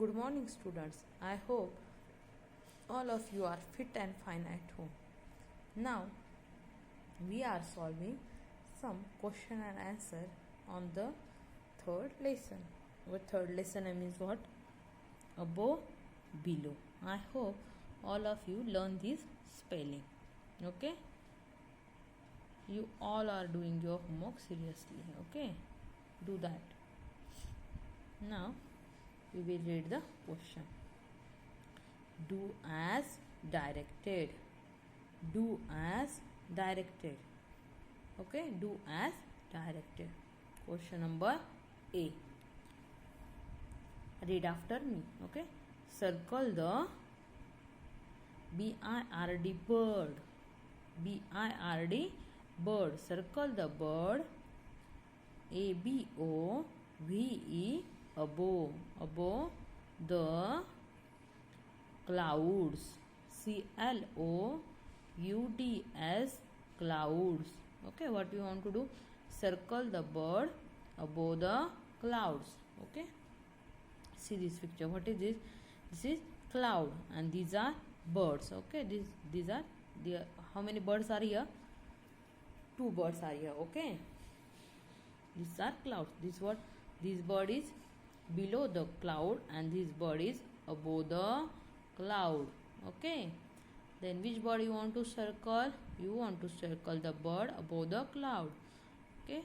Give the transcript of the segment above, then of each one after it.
Good morning, students. I hope all of you are fit and fine at home. Now, we are solving some question and answer on the third lesson. Our third lesson means what? Above, below. I hope all of you learn this spelling. Okay? You all are doing your homework seriously. Okay? Do that. Now, we will read the question. Do as directed. Do as directed. Okay, do as directed. Question number A. Read after me. Okay, circle the BIRD bird. BIRD bird. Circle the bird. ABOVE above. Above the clouds. CLOUDS clouds. Okay, what you want to do? Circle the bird above the clouds. Okay, see this picture. What is this? This is cloud and these are birds. Okay, these are the how many birds are here? 2 birds are here. Okay, these are clouds. This bird is below the cloud and this bird is above the cloud. Okay, then which bird you want to circle? You want to circle the bird above the cloud. Okay,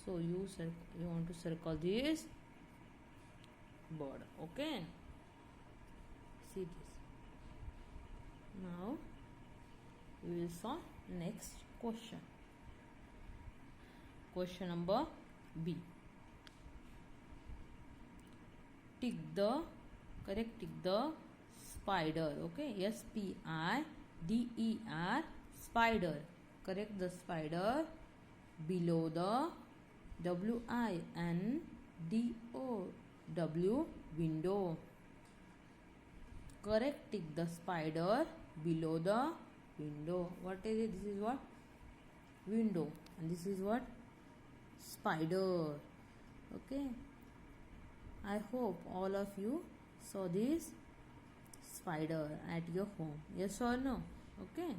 so you want to circle this bird. Okay, see this. Now we will solve next question. Question number B. Tick the spider. Okay, SPIDER spider. Correct the spider below the WINDOW window. Correct, tick the spider below the window. What is it? This is what? Window. And this is what? Spider. Okay, I hope all of you saw this spider at your home. Yes or no? Okay,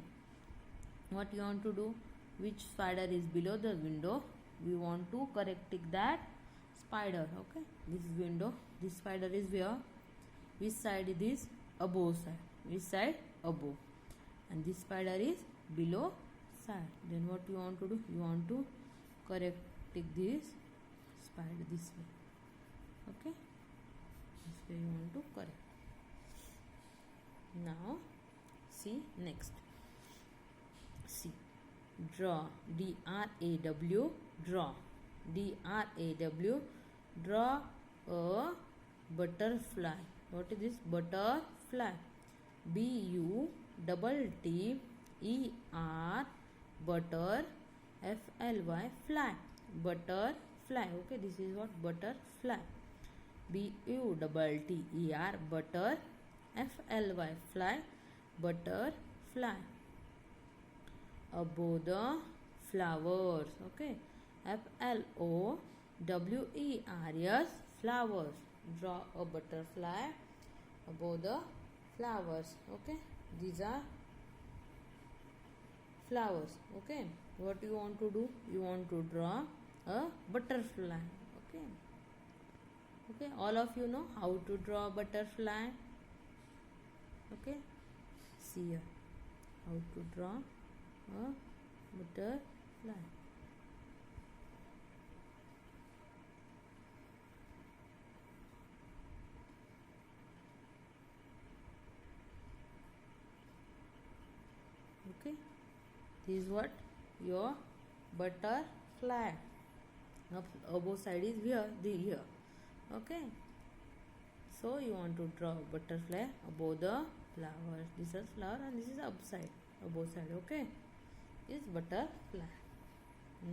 what you want to do? Which spider is below the window? We want to correct tick that spider. Okay, this is window. This spider is where? Which side is this? Above side. Which side? Above. And this spider is below side. Then what you want to do? You want to correct tick this spider this way. Okay, this way you want to correct. Now see next. See, draw. DRAW draw. DRAW draw a butterfly. What is this? Butterfly. BUTTER butter FLY fly. Butterfly. Okay, this is what? Butterfly. BUTTER butter FLY fly. Butterfly. Above the flowers. Okay, FLOWERS flowers. Draw a butterfly above the flowers. Okay, these are flowers. Okay, what you want to do? You want to draw a butterfly. Okay, okay, all of you know how to draw a butterfly. Okay, see here how to draw a butterfly. Okay, this is what? Your butterfly. Above side is here. Okay, so you want to draw butterfly above the flowers. This is flower and this is upside, above side. Okay, this is butterfly.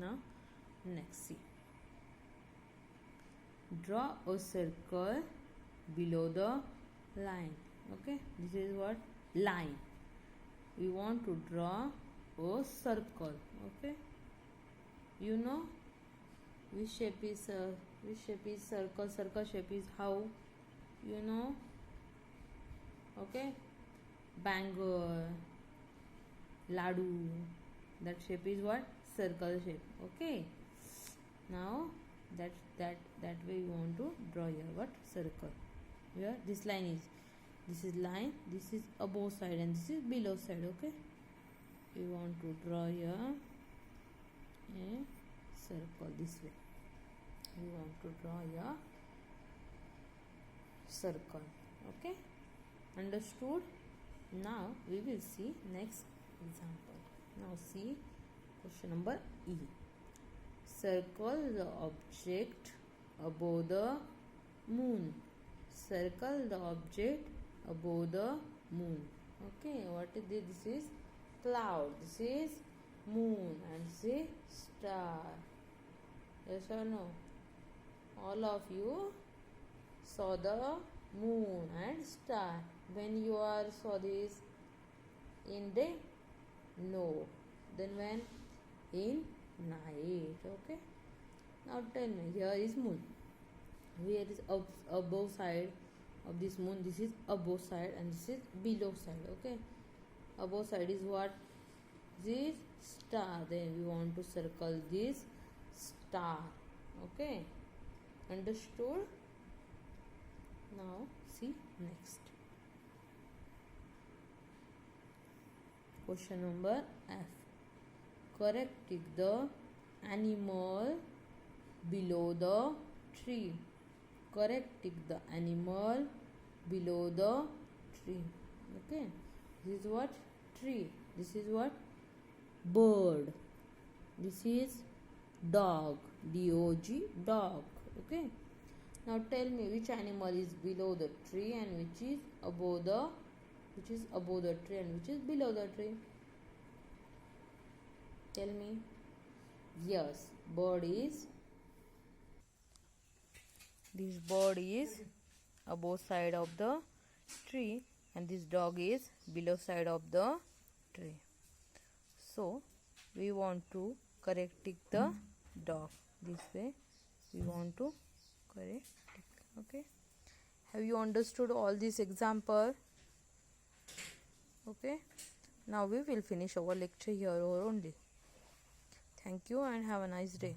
Now next, see, draw a circle below the line. Okay, this is what? Line. We want to draw a circle. Okay, you know which shape is circle? Circle shape is how? you know, okay, bangle, ladu, that shape is what? Circle shape. Okay, now that way you want to draw your what? Circle. Here this line is, this is line, this is above side and this is below side. Okay, you want to draw here a circle this way. You want to draw your circle. Okay, understood? Now we will see next example. Now see question number E. Circle the object above the moon. Circle the object above the moon. Okay, what is this? This is cloud, this is moon, and this is star. Yes or no? All of you saw the moon and star. When you are saw this? In day? No. Then when? In night. Okay. Now tell me, here is moon. Where is above side of this moon? This is above side and this is below side. Okay. Above side is what? This star. Then we want to circle this star. Okay. Understood? Now see next. Question number F. Correct, tick the animal below the tree. Correct, tick the animal below the tree. Okay. This is what? Tree. This is what? Bird. This is dog. D-O-G, dog. Okay. Now tell me which animal is below the tree and which is above the tree and which is below the tree. Tell me. Yes, this bird is above side of the tree and this dog is below side of the tree. So we want to correct tick the dog. This way we want to correct tick. Okay. Have you understood all this example? Okay. Now we will finish our lecture here only. Thank you and have a nice day.